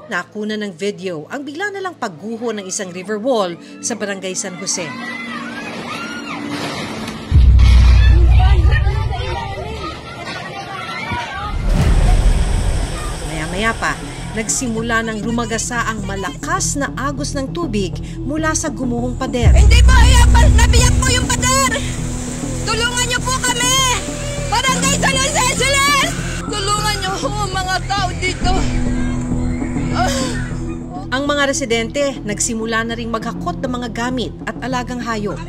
Nakuna ng video ang bigla na lang pagguho ng isang river wall sa Barangay San Jose. Maya-maya pa, nagsimula ng lumagasa ang malakas na agos ng tubig mula sa gumuhong pader. Hindi po, nabiyak po yung pader! Tulungan niyo po kami! Barangay San Jose! Tulungan niyo po mga tao dito! Ang mga residente nagsimula na ring maghakot ng mga gamit at alagang hayop.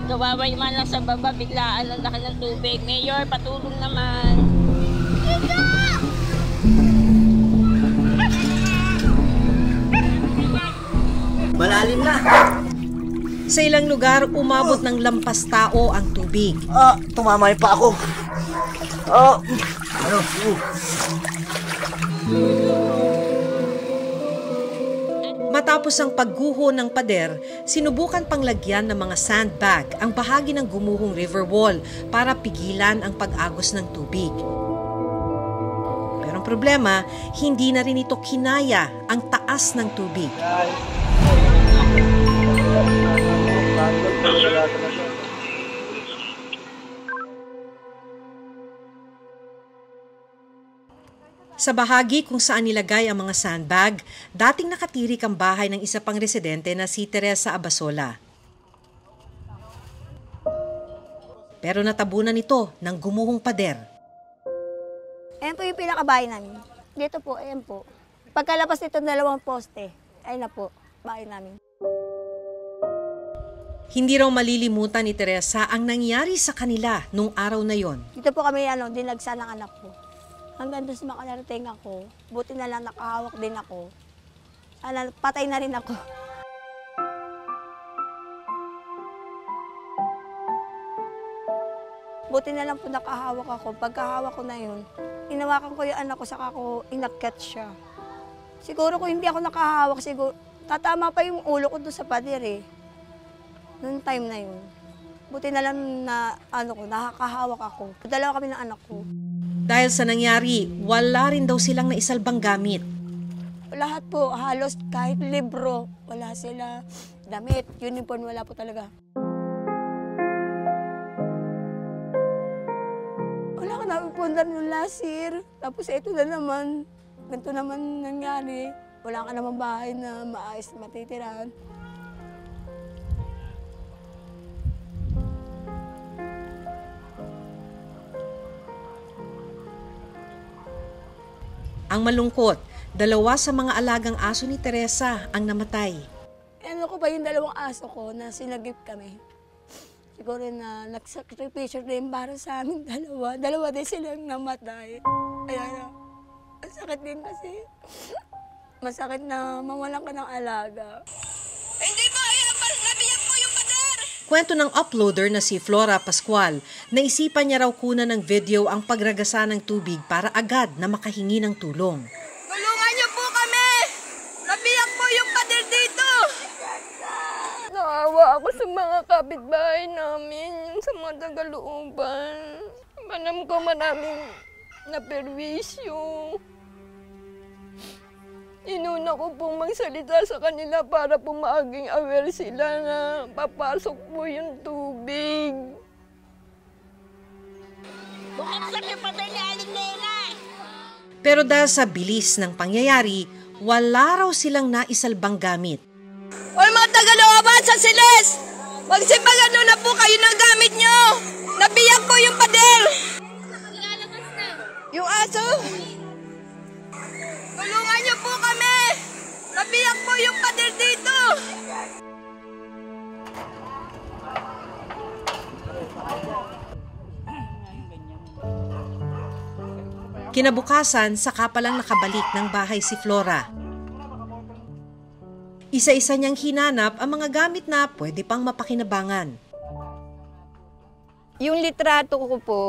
Gawaway man lang sa baba, biglaan ang laki ng tubig. Mayor, patulong naman. Malalim na. Sa ilang lugar, umabot ng lampas tao ang tubig. Tumamay pa ako. Matapos ang pagguho ng pader, sinubukan pang lagyan ng mga sandbag ang bahagi ng gumuhong river wall para pigilan ang pag-agos ng tubig. Pero ang problema, hindi na rin ito kinaya ang taas ng tubig. Sa bahagi kung saan nilagay ang mga sandbag, dating nakatirik ang bahay ng isa pang residente na si Teresa Abasola. Pero natabunan ito ng gumuhong pader. Ayan po yung pinakabahay namin. Dito po, ayan po. Pagkalabas nito 2 poste, ayun na po, bahay namin. Hindi raw malilimutan ni Teresa ang nangyari sa kanila nung araw na yon. Dito po kami dinagsa ng anak ko. Hanggang doon sa makalarating ako, buti na lang nakahawak din ako. Patay na rin ako. Buti na lang po nakahawak ako. Pagkahawak ko na yun, inawakan ko yung anak ko, saka ko inakyat siya. Siguro kung hindi ako nakahawak, siguro tatama pa yung ulo ko doon sa pader eh. Noong time na yun. Buti na lang na nakakahawak ako. Dalawa kami ng anak ko. Dahil sa nangyari, wala rin daw silang naisalbang gamit. Lahat po, halos kahit libro, wala sila. Damit, uniform, wala po talaga. Wala ka napipundar ng last year. Tapos ito na naman, ganito naman nangyari. Wala ka naman bahay na maayos matitirahan. Ang malungkot, 2 sa mga alagang aso ni Teresa ang namatay. Ano ko ba yung 2 aso ko na sinagip kami? Siguro na nagsakripisyo din para sa amin 2. 2 din silang namatay. Ayan, ang sakit din kasi. Masakit na mawalan ka ng alaga. Hindi po, nabiyak po yung pader! Kwento ng uploader na si Flora Pascual, naisipan niya raw kunan ng video ang pagragasa ng tubig para agad na makahingi ng tulong. Tulungan niyo po kami! Nabiyak po yung pader dito! Naawa ako sa mga kapitbahay namin, sa mga tagalooban. Alam ko maraming naperwisyo. Inuna ko pong magsalita sa kanila para po maging aware sila na papasok po yung tubig. Buksan niyo pa ni Aling Nena! Pero dahil sa bilis ng pangyayari, wala raw silang naisalbang gamit. Hoy mga tagalooban sa Siles! Magsipagan na po kayo ng gamit niyo! Nabiyak po yung pader! Yung aso? Tulungan niyo po kami! Nabiyak po yung pader dito! Kinabukasan, saka palang nakabalik ng bahay si Flora. Isa-isa niyang hinanap ang mga gamit na pwede pang mapakinabangan. Yung litrato ko po,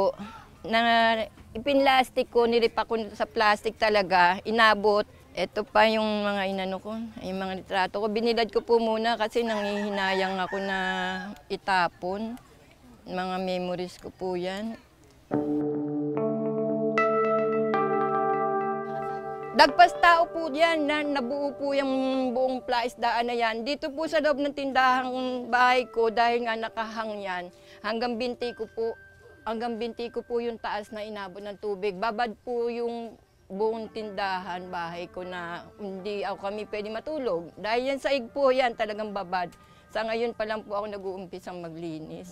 na ipinlastik ko, nilipa ko sa plastic talaga, inabot. Ito pa yung mga inano ko, yung mga litrato ko. Binilad ko po muna kasi nangihinayang ako na itapon. Mga memories ko po yan. Dagpas tao po yan, nabuo po yung buong plaisdaan na yan. Dito po sa loob ng tindahang bahay ko, dahil nga nakahang yan, hanggang binti ko po yung taas na inabot ng tubig. Babad po yung buong tindahan, bahay ko na hindi kami pwede matulog. Dahil yan sa po yan, talagang babad. Sa ngayon pa lang po ako nag-uumpisang maglinis.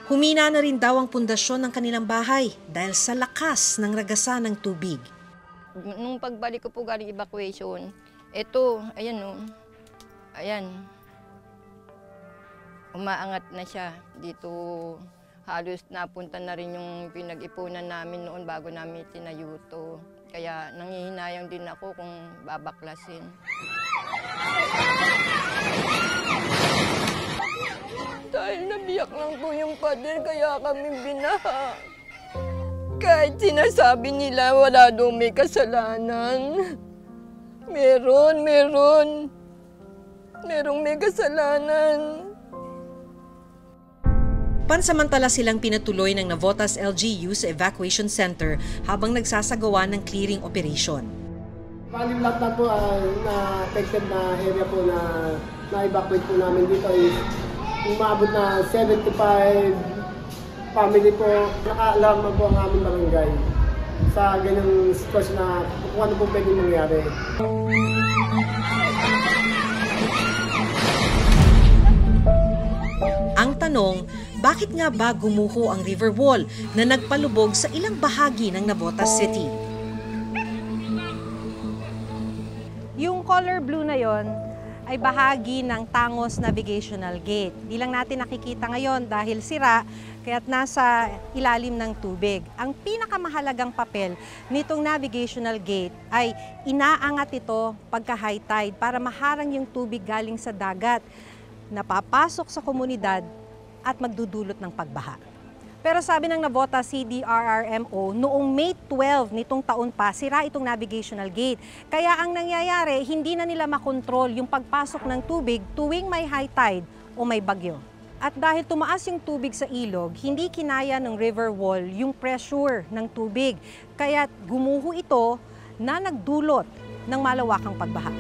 Humina na rin daw ang pundasyon ng kanilang bahay dahil sa lakas ng ragasan ng tubig. Nung pagbalik ko po galing evacuation, eto, ayan o, ayan, umaangat na siya. Dito halos napunta na rin yung pinag-ipunan namin noon bago namin tinayo to. Kaya nangihinayang din ako kung babaklasin. Dahil nabiyak lang po yung pader, kaya kami binaha. Kahit sinasabi nila wala daw may kasalanan. Merong may kasalanan. Pansamantala silang pinatuloy ng Navotas LGU sa evacuation center habang nagsasagawa ng clearing operation. Bali lahat na po na affected na area po na na-evacuate po namin dito is umabot na 75 family po. Naka-alarm po ang aming barangay sa ganyang sitwasyon na kung ano po pwede mangyari. Ang tanong, bakit nga ba gumuho ang river wall na nagpalubog sa ilang bahagi ng Navotas City? Yung color blue na yon ay bahagi ng Tangos Navigational Gate. Di lang natin nakikita ngayon dahil sira, kaya't nasa ilalim ng tubig. Ang pinakamahalagang papel nitong navigational gate ay inaangat ito pagka high tide para maharang yung tubig galing sa dagat na papasok sa komunidad at magdudulot ng pagbaha. Pero sabi ng Navotas CDRRMO, noong May 12 nitong taon pa, sira itong navigational gate. Kaya ang nangyayari, hindi na nila makontrol yung pagpasok ng tubig tuwing may high tide o may bagyo. At dahil tumaas yung tubig sa ilog, hindi kinaya ng river wall yung pressure ng tubig. Kaya gumuho ito na nagdulot ng malawakang pagbaha.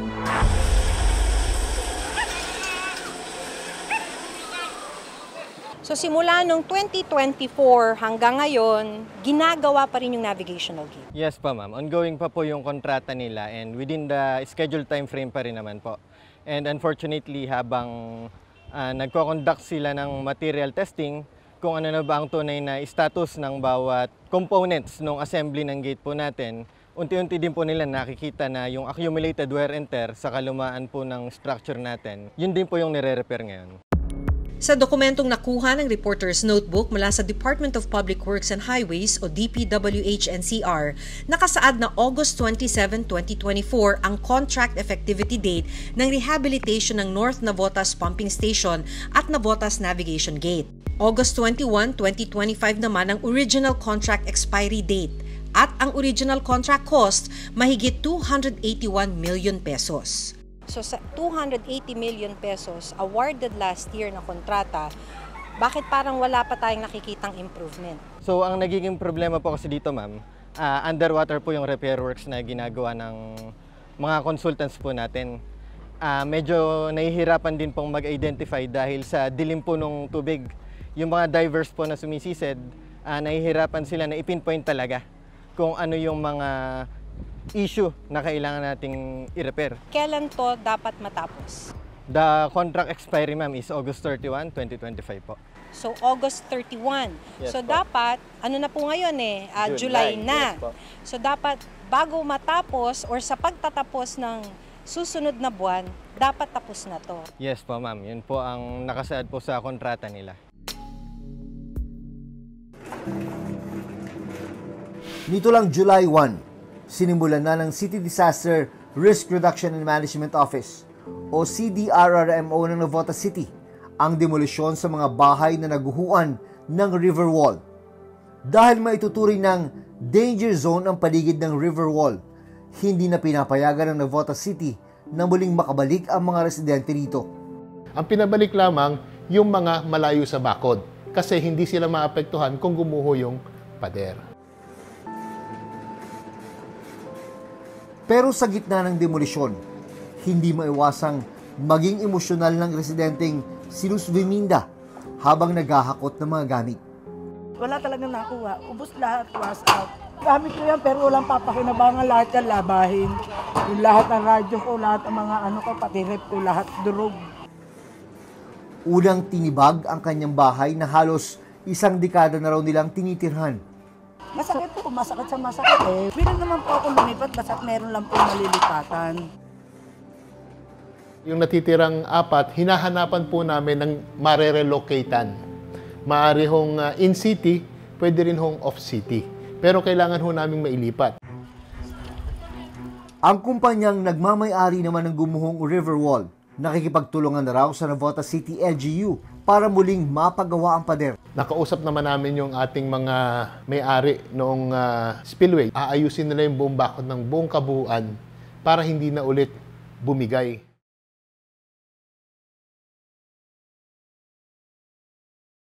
So simula nung 2024 hanggang ngayon, ginagawa pa rin yung navigational gate. Yes pa ma'am, ongoing pa po yung kontrata nila and within the scheduled time frame pa rin naman po. And unfortunately, habang nagko-conduct sila ng material testing, kung ano na ba ang tunay na status ng bawat components ng assembly ng gate po natin, unti-unti din po nila nakikita na yung accumulated wear and tear sa kalumaan po ng structure natin, yun din po yung nire-repair ngayon. Sa dokumentong nakuha ng reporter's notebook mula sa Department of Public Works and Highways o DPWH-NCR, nakasaad na August 27, 2024 ang contract effectivity date ng rehabilitation ng North Navotas Pumping Station at Navotas Navigation Gate. August 21, 2025 naman ang original contract expiry date at ang original contract cost mahigit 281 million pesos. So sa 280 million pesos awarded last year na kontrata, bakit parang wala pa tayong nakikitang improvement? So ang nagiging problema po kasi dito ma'am, underwater po yung repair works na ginagawa ng mga consultants po natin. Medyo nahihirapan din pong mag-identify dahil sa dilim po ng tubig. Yung mga divers po na sumisisid, nahihirapan sila na ipinpoint talaga kung ano yung mga issue na kailangan nating i-repair. Kailan to dapat matapos? The contract expiry ma'am is August 31, 2025 po. So August 31. Yes, so po. dapat, ano na po ngayon July na. Yes, po. So dapat bago matapos or sa pagtatapos ng susunod na buwan, dapat tapos na to. Yes po ma'am, yun po ang nakasaad po sa kontrata nila. Nito lang July 1, sinimulan na ng City Disaster Risk Reduction and Management Office o CDRRMO ng Navotas City ang demolisyon sa mga bahay na naguhuan ng river wall. Dahil maituturing ng danger zone ang paligid ng river wall, hindi na pinapayagan ng Navotas City na muling makabalik ang mga residente rito. Ang pinabalik lamang yung mga malayo sa bakod kasi hindi sila maapektuhan kung gumuho yung pader. Pero sa gitna ng demolisyon, hindi maiwasang maging emosyonal ng residenteng si Luz Viminda habang naghahakot ng mga gamit. Wala talagang nakuha. Ubus lahat, was out. Gamit ko yan pero walang papakinabangan, lahat yan labahin. Yung lahat ng radyo ko, lahat ng mga ano ko, pati rep ko, lahat durog. Unang tinibag ang kanyang bahay na halos 1 dekada na raw nilang tinitirhan. Masakit po, masakit sa masakit eh. Pwede naman po ako lumipat, basta't meron lang po malilipatan. Yung natitirang 4, hinahanapan po namin ng marerelocatean. Maaari hong in-city, pwede rin hong off-city. Pero kailangan ho namin mailipat. Ang kumpanyang nagmamay-ari naman ng gumuhong Riverwall, nakikipagtulungan na raw sa Navotas City LGU para muling mapagawa ang pader. Nakausap naman namin yung ating mga may-ari noong spillway. Aayusin nila yung buong bakod ng buong kabuuan para hindi na ulit bumigay.